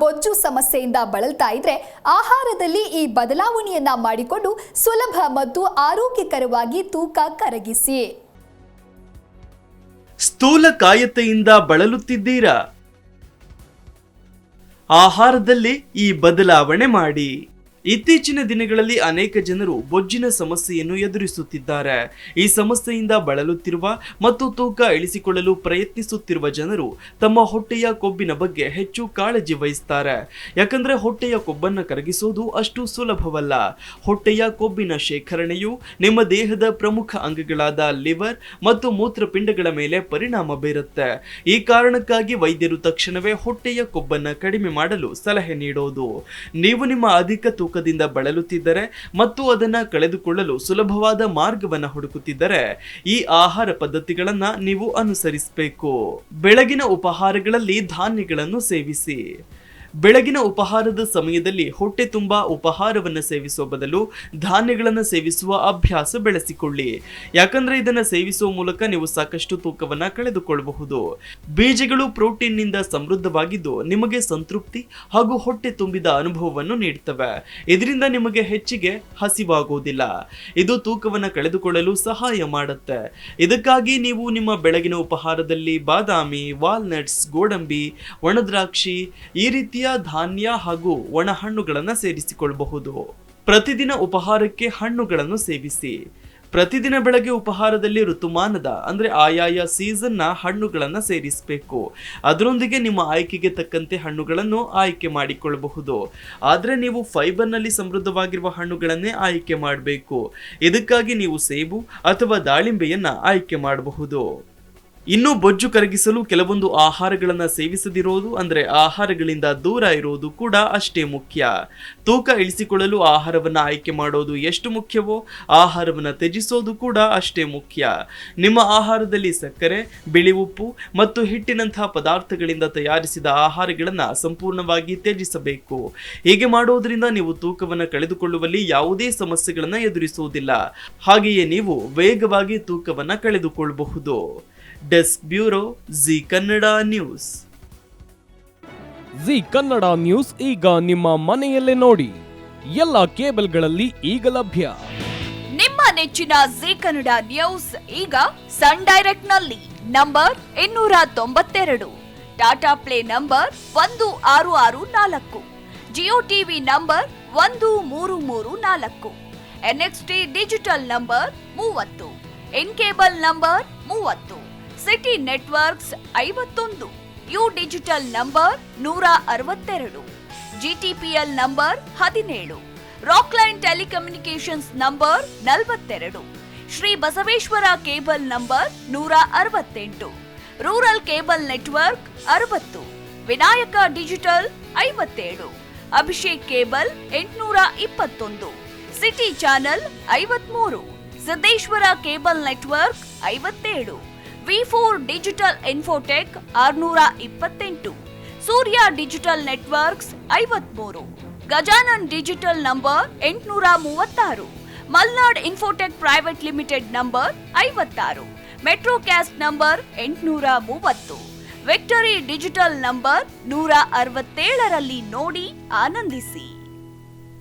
ಬೊಜ್ಜು ಸಮಸ್ಯೆಯಿಂದ ಬಳಲ್ತಾ ಇದ್ರೆ ಆಹಾರದಲ್ಲಿ ಈ ಬದಲಾವಣೆಯನ್ನ ಮಾಡಿಕೊಂಡು ಸುಲಭ ಮತ್ತು ಆರೋಗ್ಯಕರವಾಗಿ ತೂಕ ಕರಗಿಸಿ. ಸ್ಥೂಲಕಾಯತೆಯಿಂದ ಬಳಲುತ್ತಿದ್ದೀರಾ? ಆಹಾರದಲ್ಲಿ ಈ ಬದಲಾವಣೆ ಮಾಡಿ. ಇತ್ತೀಚಿನ ದಿನಗಳಲ್ಲಿ ಅನೇಕ ಜನರು ಬೊಜ್ಜಿನ ಸಮಸ್ಯೆಯನ್ನು ಎದುರಿಸುತ್ತಿದ್ದಾರೆ. ಈ ಸಮಸ್ಯೆಯಿಂದ ಬಳಲುತ್ತಿರುವ ಮತ್ತು ತೂಕ ಇಳಿಸಿಕೊಳ್ಳಲು ಪ್ರಯತ್ನಿಸುತ್ತಿರುವ ಜನರು ತಮ್ಮ ಹೊಟ್ಟೆಯ ಕೊಬ್ಬಿನ ಬಗ್ಗೆ ಹೆಚ್ಚು ಕಾಳಜಿ ವಹಿಸುತ್ತಾರೆ. ಯಾಕಂದ್ರೆ ಹೊಟ್ಟೆಯ ಕೊಬ್ಬನ್ನು ಕರಗಿಸೋದು ಅಷ್ಟು ಸುಲಭವಲ್ಲ. ಹೊಟ್ಟೆಯ ಕೊಬ್ಬಿನ ಶೇಖರಣೆಯು ನಿಮ್ಮ ದೇಹದ ಪ್ರಮುಖ ಅಂಗಗಳಾದ ಲಿವರ್ ಮತ್ತು ಮೂತ್ರಪಿಂಡಗಳ ಮೇಲೆ ಪರಿಣಾಮ ಬೀರುತ್ತೆ. ಈ ಕಾರಣಕ್ಕಾಗಿ ವೈದ್ಯರು ತಕ್ಷಣವೇ ಹೊಟ್ಟೆಯ ಕೊಬ್ಬನ್ನು ಕಡಿಮೆ ಮಾಡಲು ಸಲಹೆ ನೀಡೋದು. ನೀವು ನಿಮ್ಮ ಅಧಿಕ ತೂಕದಿಂದ ಬಳಲುತ್ತಿದ್ದರೆ ಮತ್ತು ಅದನ್ನ ಕಳೆದುಕೊಳ್ಳಲು ಸುಲಭವಾದ ಮಾರ್ಗವನ್ನು ಹುಡುಕುತ್ತಿದ್ದರೆ ಈ ಆಹಾರ ಪದ್ಧತಿಗಳನ್ನ ನೀವು ಅನುಸರಿಸಬೇಕು. ಬೆಳಗಿನ ಉಪಹಾರಗಳಲ್ಲಿ ಧಾನ್ಯಗಳನ್ನು ಸೇವಿಸಿ. ಬೆಳಗಿನ ಉಪಹಾರದ ಸಮಯದಲ್ಲಿ ಹೊಟ್ಟೆ ತುಂಬಾ ಉಪಹಾರವನ್ನು ಸೇವಿಸುವ ಬದಲು ಧಾನ್ಯಗಳನ್ನು ಸೇವಿಸುವ ಅಭ್ಯಾಸ ಬೆಳೆಸಿಕೊಳ್ಳಿ. ಯಾಕಂದ್ರೆ ಇದನ್ನ ಸೇವಿಸುವ ಮೂಲಕ ನೀವು ಸಾಕಷ್ಟು ತೂಕವನ್ನ ಕಳೆದುಕೊಳ್ಳಬಹುದು. ಬೀಜಗಳು ಪ್ರೋಟೀನ್ ನಿಂದ ಸಮೃದ್ಧವಾಗಿದ್ದು ನಿಮಗೆ ಸಂತೃಪ್ತಿ ಹಾಗೂ ಹೊಟ್ಟೆ ತುಂಬಿದ ಅನುಭವವನ್ನು ನೀಡುತ್ತವೆ. ಇದರಿಂದ ನಿಮಗೆ ಹೆಚ್ಚಿಗೆ ಹಸಿವಾಗುವುದಿಲ್ಲ. ಇದು ತೂಕವನ್ನ ಕಳೆದುಕೊಳ್ಳಲು ಸಹಾಯ ಮಾಡುತ್ತೆ. ಇದಕ್ಕಾಗಿ ನೀವು ನಿಮ್ಮ ಬೆಳಗಿನ ಉಪಹಾರದಲ್ಲಿ ಬಾದಾಮಿ, ವಾಲ್ನಟ್ಸ್, ಗೋಡಂಬಿ, ಒಣದ್ರಾಕ್ಷಿ ಈ ರೀತಿಯ ಧಾನ್ಯ ಹಾಗೂ ಒಣ ಹಣ್ಣುಗಳನ್ನು ಸೇರಿಸಿಕೊಳ್ಳಬಹುದು. ಪ್ರತಿದಿನ ಉಪಹಾರಕ್ಕೆ ಹಣ್ಣುಗಳನ್ನು ಸೇವಿಸಿ. ಪ್ರತಿದಿನ ಬೆಳಗ್ಗೆ ಉಪಹಾರದಲ್ಲಿ ಋತುಮಾನದ ಅಂದ್ರೆ ಆಯಾಯ ಸೀಸನ್ ನ ಹಣ್ಣುಗಳನ್ನು ಸೇರಿಸಬೇಕು. ಅದರೊಂದಿಗೆ ನಿಮ್ಮ ಆಯ್ಕೆಗೆ ತಕ್ಕಂತೆ ಹಣ್ಣುಗಳನ್ನು ಆಯ್ಕೆ ಮಾಡಿಕೊಳ್ಳಬಹುದು. ಆದ್ರೆ ನೀವು ಫೈಬರ್ ನಲ್ಲಿ ಸಮೃದ್ಧವಾಗಿರುವ ಹಣ್ಣುಗಳನ್ನೇ ಆಯ್ಕೆ ಮಾಡಬೇಕು. ಇದಕ್ಕಾಗಿ ನೀವು ಸೇಬು ಅಥವಾ ದಾಳಿಂಬೆಯನ್ನ ಆಯ್ಕೆ ಮಾಡಬಹುದು. ಇನ್ನು ಬೊಜ್ಜು ಕರಗಿಸಲು ಕೆಲವೊಂದು ಆಹಾರಗಳನ್ನು ಸೇವಿಸದಿರೋದು ಅಂದ್ರೆ ಆಹಾರಗಳಿಂದ ದೂರ ಇರೋದು ಕೂಡ ಅಷ್ಟೇ ಮುಖ್ಯ. ತೂಕ ಇಳಿಸಿಕೊಳ್ಳಲು ಆಹಾರವನ್ನು ಆಯ್ಕೆ ಮಾಡೋದು ಎಷ್ಟು ಮುಖ್ಯವೋ ಆಹಾರವನ್ನು ತ್ಯಜಿಸೋದು ಕೂಡ ಅಷ್ಟೇ ಮುಖ್ಯ. ನಿಮ್ಮ ಆಹಾರದಲ್ಲಿ ಸಕ್ಕರೆ, ಬಿಳಿ ಉಪ್ಪು ಮತ್ತು ಹಿಟ್ಟಿನಂತಹ ಪದಾರ್ಥಗಳಿಂದ ತಯಾರಿಸಿದ ಆಹಾರಗಳನ್ನು ಸಂಪೂರ್ಣವಾಗಿ ತ್ಯಜಿಸಬೇಕು. ಹೀಗೆ ಮಾಡೋದ್ರಿಂದ ನೀವು ತೂಕವನ್ನು ಕಳೆದುಕೊಳ್ಳುವಲ್ಲಿ ಯಾವುದೇ ಸಮಸ್ಯೆಗಳನ್ನು ಎದುರಿಸುವುದಿಲ್ಲ. ಹಾಗೆಯೇ ನೀವು ವೇಗವಾಗಿ ತೂಕವನ್ನು ಕಳೆದುಕೊಳ್ಳಬಹುದು. Desk bureau, Zee Kannada news. Zee Kannada news ಈಗ ನಿಮ್ಮ ಮನೆಯಲ್ಲೇ ನೋಡಿ. ಎಲ್ಲ ಕೇಬಲ್ಗಳಲ್ಲಿ ಈಗ ಲಭ್ಯ. ನಿಮ್ಮ ನೆಚ್ಚಿನ ಜಿ ಕನ್ನಡ ನ್ಯೂಸ್ ಈಗ ಸನ್ ಡೈರೆಕ್ಟ್ ನಲ್ಲಿ number 292, Tata play number 1664, Jio TV number 1334, NXT digital number 30, in cable number 30, city networks 51, U digital number 162, GTPL number 17, Rockline telecommunications number 42, Shri Basaveshwara cable number 168, rural cable network 60, Vinayaka digital 57, Abhishek cable 821, city channel 53, Siddeshwara cable network 57, V4 digital Infotech 628, Surya digital networks 53, Gajanan digital number 836, Malnad infotech private limited number 56, Metrocast number 830, victory digital number 167ರಲ್ಲಿ ನೋಡಿ ಆನಂದಿಸಿ.